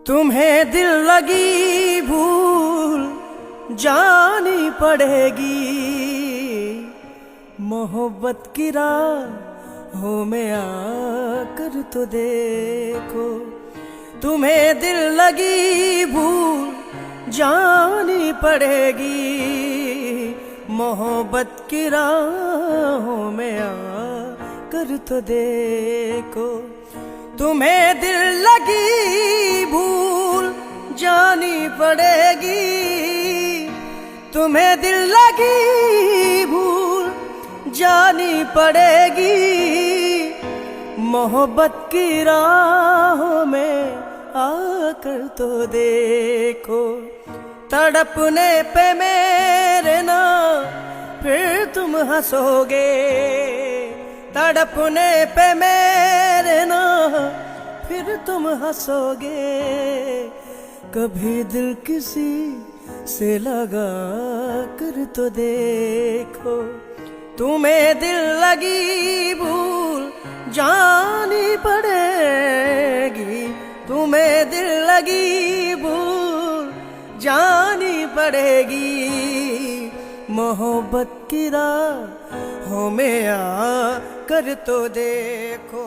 तुम्हें दिल लगी भूल जानी पड़ेगी, मोहब्बत की राहों में आकर तो देखो। तुम्हें दिल लगी भूल जानी पड़ेगी, मोहब्बत की राहों में आकर तो देखो। तुम्हें दिल लगी भूल जानी पड़ेगी, तुम्हें दिल लगी भूल जानी पड़ेगी, मोहब्बत की राहों में आकर तो देखो। तड़पने पे मेरे ना फिर तुम हंसोगे, तड़पने पे मेरे ना फिर तुम हंसोगे। कभी दिल किसी से लगा कर तो देखो। तुम्हें दिल लगी भूल जानी पड़ेगी, तुम्हें दिल लगी भूल जानी पड़ेगी, मोहब्बत की राहों में आकर तो देखो।